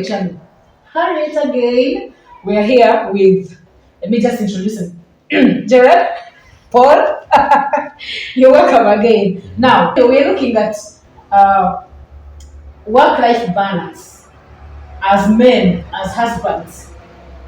my channel. Harriet again. We are here with, let me just introduce him. Jared, Paul, you're welcome again. Now, we're looking at work-life balance as men, as husbands,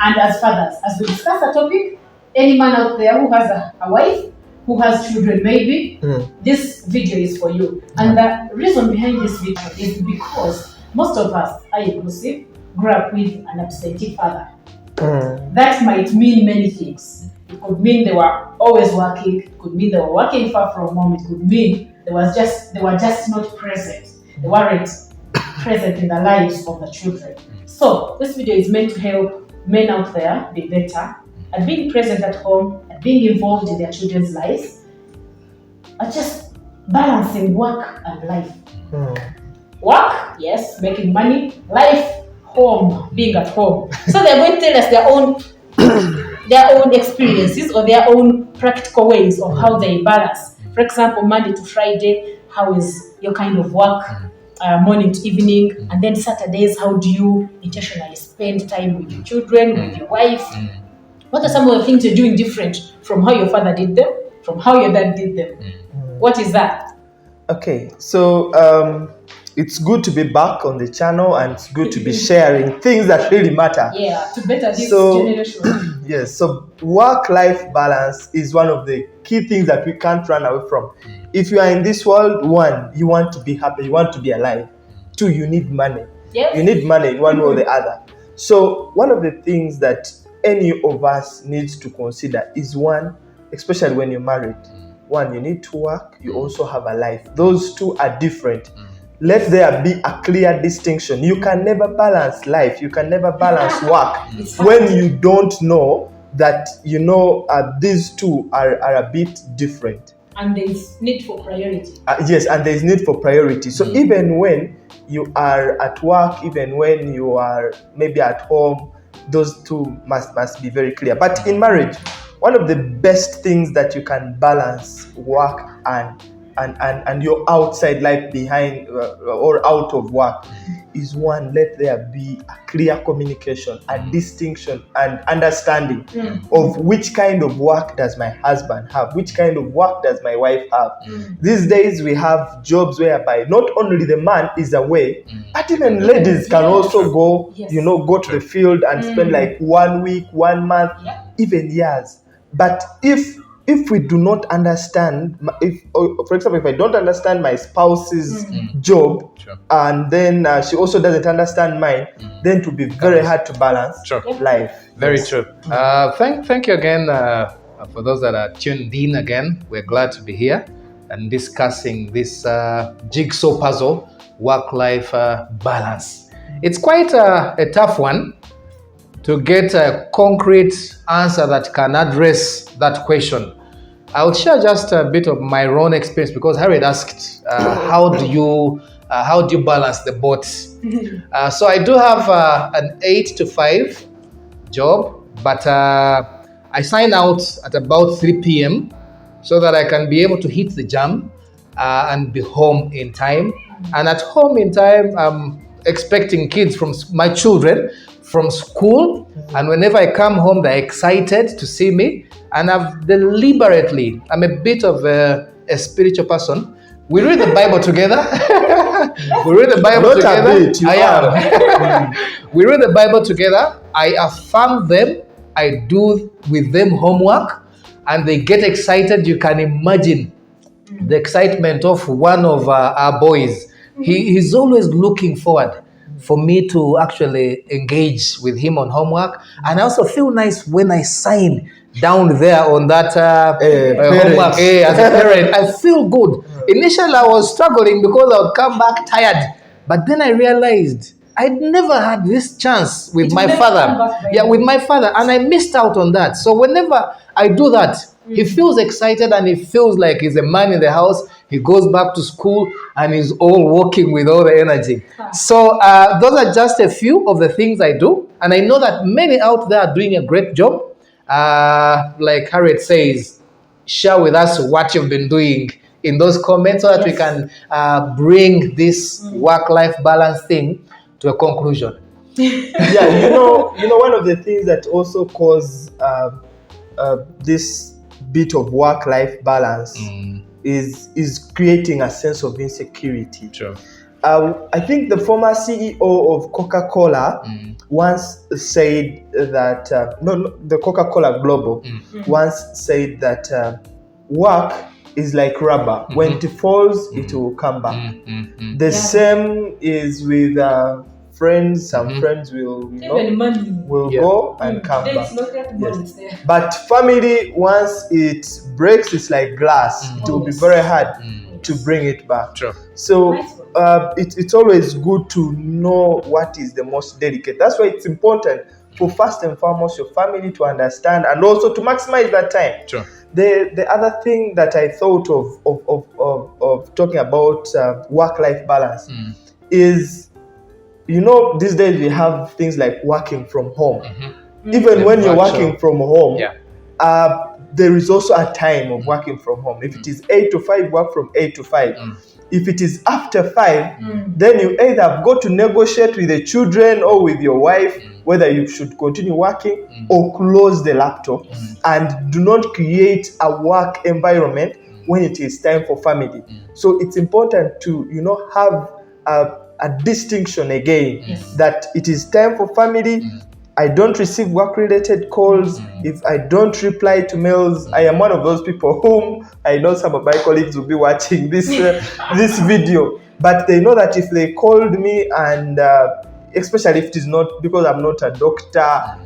and as fathers. As we discuss the topic, any man out there who has a wife, who has children maybe, this video is for you. And the reason behind this video is because most of us, I inclusive, grew up with an absentee father. That might mean many things. It could mean they were always working. It could mean they were working far from home. It could mean they were just not present. They weren't present in the lives of the children. So this video is meant to help men out there be better at being present at home, at being involved in their children's lives, at just balancing work and life. Work, yes, making money. Life, home, being at home. So they're going to tell us their own experiences or their own practical ways of how they balance. For example, Monday to Friday, how is your kind of work? Morning to evening, and then Saturdays, how do you intentionally spend time with your children, with your wife? What are some of the things you're doing different from how your father did them, from how your dad did them? What is that? Okay, so it's good to be back on the channel, and it's good to be sharing things that really matter. Yeah, to better this generation. Yes, so work-life balance is one of the key things that we can't run away from. If you are in this world, one, you want to be happy, you want to be alive. Two, you need money. Yes. You need money in one way or the other. So one of the things that any of us needs to consider is one, especially when you're married, one, you need to work, you also have a life. Those two are different. Let there be a clear distinction. You can never balance life. You can never balance work when you don't know that, these two are a bit different. And there is need for priority. Yes, and there is need for priority. So even when you are at work, even when you are maybe at home, those two must be very clear. But in marriage, one of the best things that you can balance work and your outside life behind or out of work is one, let there be a clear communication, a distinction and understanding of which kind of work does my husband have, which kind of work does my wife have. These days we have jobs whereby not only the man is away, but even ladies can also go, go to the field and spend like 1 week, 1 month, even years. But if we do not understand, for example, if I don't understand my spouse's job, and then she also doesn't understand mine, then it will be very hard to balance life. Very true. Thank you again for those that are tuned in again. We're glad to be here and discussing this jigsaw puzzle, work-life balance. It's quite a tough one to get a concrete answer that can address that question. I'll share just a bit of my own experience because Harriet asked, how do you balance the both? So I do have an 8 to 5 job, but I sign out at about 3 p.m. so that I can be able to hit the jam and be home in time. And at home in time, I'm expecting my children from school, and whenever I come home, they're excited to see me. And I'm a bit of a spiritual person. We read the Bible together. We read the Bible together. I affirm them. I do with them homework, and they get excited. You can imagine the excitement of one of our boys. He's always looking forward for me to actually engage with him on homework. And I also feel nice when I sign down there on that homework. As a parent, I feel good. Initially, I was struggling because I would come back tired. But then I realized I'd never had this chance with my father. With my father. And I missed out on that. So whenever I do that, he feels excited and he feels like he's a man in the house. He goes back to school and he's all working with all the energy. So those are just a few of the things I do. And I know that many out there are doing a great job. Like Harriet says, share with us what you've been doing in those comments so that we can bring this work-life balance thing to a conclusion. Yeah, one of the things that also cause this bit of work-life balance is creating a sense of insecurity. Sure. I think the former CEO of Coca-Cola once said that the Coca-Cola Global once said that work is like rubber. When it falls, it will come back. The same is with friends. Some friends will Even money. go and come Today back. it's not that money, it's there. But family, once it breaks, it's like glass. It will be very hard to bring it back. Sure. So it's always good to know what is the most delicate. That's why it's important for first and foremost your family to understand and also to maximize that time. Sure. The other thing that I thought of talking about work-life balance is, these days we have things like working from home. Even when you're working from home, there is also a time of working from home. If it is 8 to 5, work from 8 to 5. If it is after 5, then you either have got to negotiate with the children or with your wife whether you should continue working or close the laptop and do not create a work environment when it is time for family. So it's important to, have a distinction again that it is time for family. I don't receive work-related calls. If I don't reply to mails, I am one of those people whom I know some of my colleagues will be watching this this video. But they know that if they called me and especially if it is not because I'm not a doctor,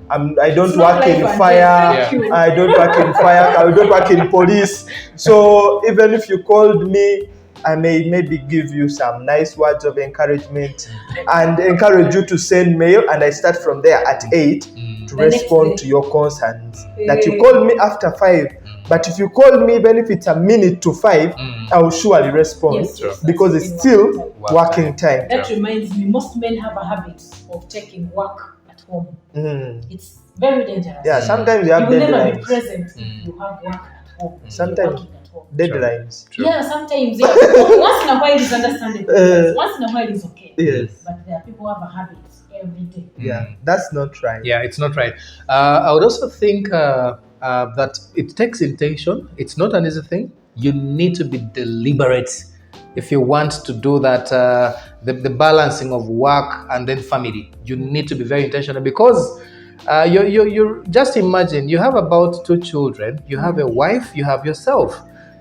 I don't work in fire, I don't work in fire, I don't work in police. So even if you called me, I may maybe give you some nice words of encouragement and encourage you to send mail, and I start from there at 8 to respond to your concerns. That you called me after 5, but if you call me even if it's a minute to 5, I will surely respond because it's still working time. That reminds me, most men have a habit of taking work at home. It's very dangerous. Yeah, sometimes you have will deadlines. never be present if you have work at home. Sometimes deadlines. Yeah, sometimes. Yeah. Once in a while is understandable. Once in a while is okay. Yes. But there are people who have a habit every day. Yeah, that's not right. Yeah, it's not right. I would also think that it takes intention. It's not an easy thing. You need to be deliberate if you want to do that. The balancing of work and then family. You need to be very intentional because you just imagine you have about 2 children. You have a wife. You have yourself.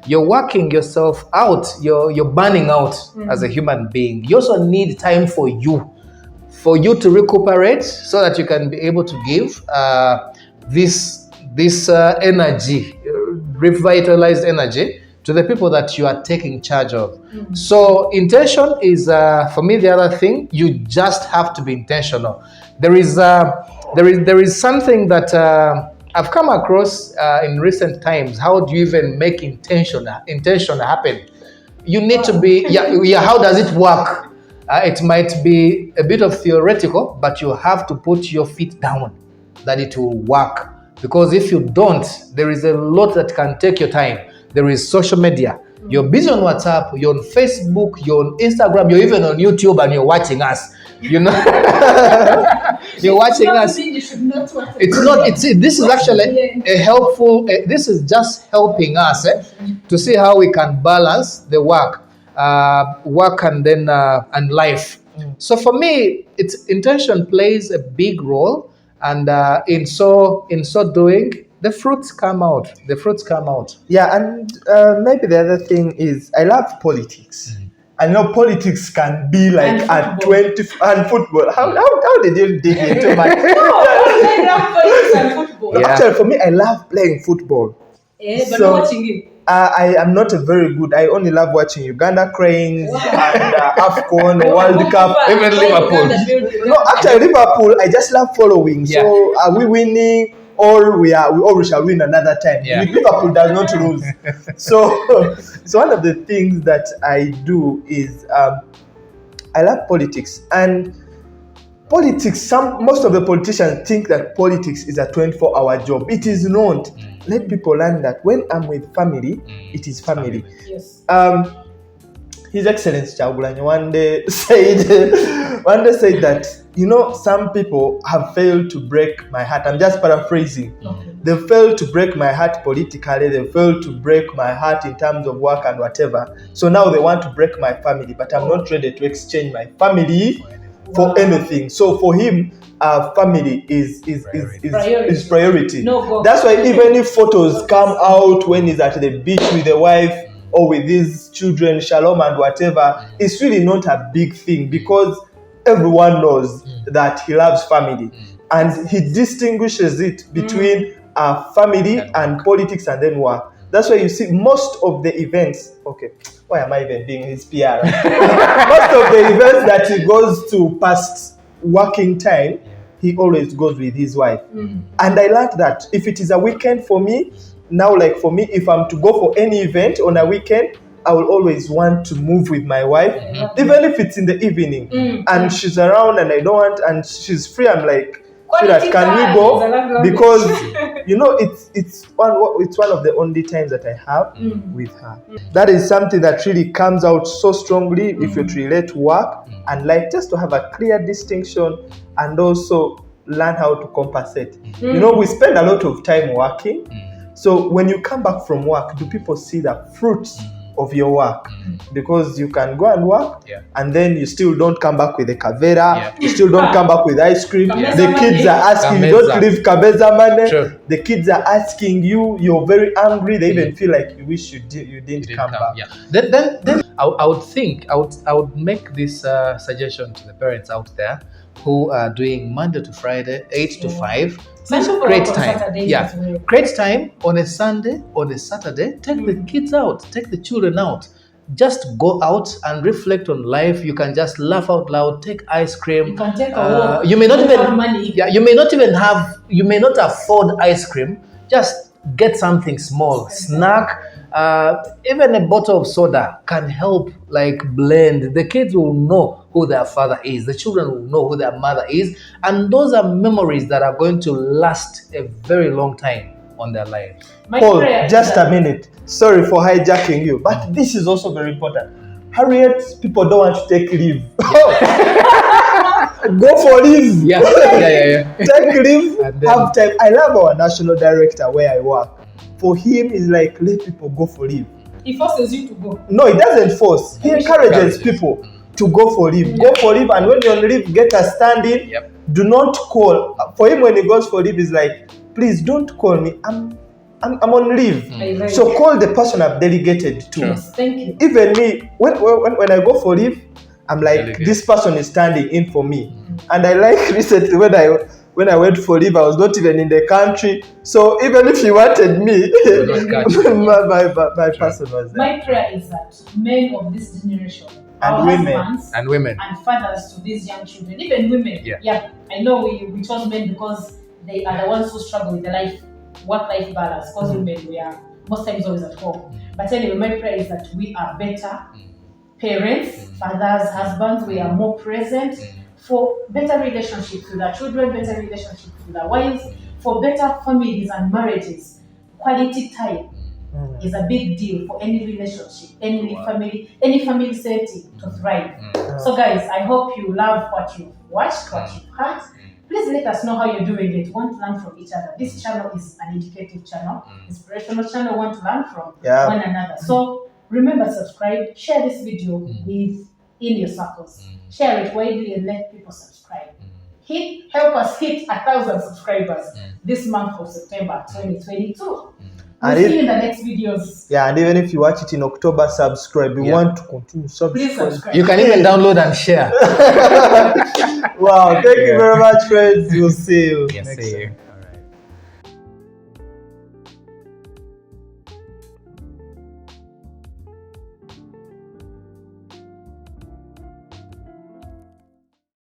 You're working yourself out. You're burning out as a human being. You also need time for you to recuperate so that you can be able to give this energy, revitalized energy to the people that you are taking charge of. So intention is, for me, the other thing. You just have to be intentional. There is something that I've come across in recent times. How do you even make intention happen? You need to be, how does it work? It might be a bit of theoretical, but you have to put your feet down that it will work. Because if you don't, there is a lot that can take your time. There is social media. You're busy on WhatsApp, you're on Facebook, you're on Instagram, you're even on YouTube and you're watching us. You're watching us. This is actually a helpful, this is just helping us to see how we can balance the work and then and life. So for me, it's intention plays a big role, and in so doing, the fruits come out. Yeah, and maybe the other thing is I love politics. I know politics can be like at 20 and football. How did you dig into my? I love politics and football. Yeah. Actually, for me, I love playing football. But not watching it. I am not a very good. I only love watching Uganda Cranes and AFCON, World Cup. Even Liverpool. No, actually Liverpool, I just love following. Yeah. So are we winning? Or we shall win another time. Yeah. With Liverpool does not lose. So one of the things that I do is I love politics, and politics. Most of the politicians think that politics is a 24-hour job. It is not. Let people learn that when I'm with family, it is family. Yes. His Excellency Chagulanyi one day said that you know, some people have failed to break my heart. I'm just paraphrasing. Okay. They failed to break my heart politically. They failed to break my heart in terms of work and whatever. So now they want to break my family, but I'm not ready to exchange my family for anything. So for him, family is priority. No, that's why even if photos come out when he's at the beach with the wife or with his children, Shalom and whatever, it's really not a big thing because everyone knows that he loves family, and he distinguishes it between family and politics and then work. That's why you see most of the events. Okay, why am I even being his PR? Most of the events that he goes to past working time, he always goes with his wife. And I learned that if it is a weekend for me, now like for me, if I'm to go for any event on a weekend, I will always want to move with my wife, even if it's in the evening and she's around and I don't want, and she's free. I'm like, sweetheart, can we go? Because you know it's one of the only times that I have with her. That is something that really comes out so strongly if you relate work and life, just to have a clear distinction and also learn how to compensate. You know, we spend a lot of time working. So when you come back from work, do people see the fruits of your work? Because you can go and work and then you still don't come back with a kavera, you still don't come back with ice cream. The kids are asking you, don't leave kabeza money. The kids are asking you, you're very angry. They even feel like you wish you didn't come back. Then I would make this suggestion to the parents out there who are doing Monday to Friday, 8 to 5. Great time. Great time on a Sunday, on a Saturday. Take the kids out, take the children out. Just go out and reflect on life. You can just laugh out loud, take ice cream. You can take a walk. You may not even have money. You may not afford ice cream. Just get something small, snack. Even a bottle of soda can help, like blend. The kids will know who their father is. The children will know who their mother is. And those are memories that are going to last a very long time on their lives. Paul, just a minute. Sorry for hijacking you, but this is also very important. Harriet, people don't want to take leave. Go for leave. Yeah. Take leave, have time. I love our national director where I work. For him, it's like, let people go for leave. He forces you to go. No, he doesn't force. He encourages people to go for leave. Go for leave, and when you're on leave, get a stand-in. Do not call. For him, when he goes for leave, he's like, please don't call me. I'm on leave. So call the person I've delegated to. Yes, thank you. Even me, when I go for leave, I'm like, this person is standing in for me. And I like recently when I went for leave, I was not even in the country. So even if he wanted me, my person was there. My prayer is that men of this generation, and our women, husbands and fathers to these young children, even women. I know we chose men because they are the ones who struggle with the work-life balance. Because women, we are most times always at home. But anyway, my prayer is that we are better parents, fathers, husbands. We are more present for better relationships with our children, better relationships with our wives, for better families and marriages. Quality time is a big deal for any relationship, any family setting to thrive. So guys, I hope you love what you've watched, what you've heard. Please let us know how you're doing it. We want to learn from each other. This channel is an educative channel, inspirational channel. We want to learn from one another. So remember, subscribe, share this video in your circles. Share it widely and let people subscribe. Help us hit 1,000 subscribers this month of September 2022. We'll see you in the next videos. And even if you watch it in October, subscribe. We want to continue subscribe. Please subscribe. You can even download and share. Wow, thank you very much, friends. We'll see you next time.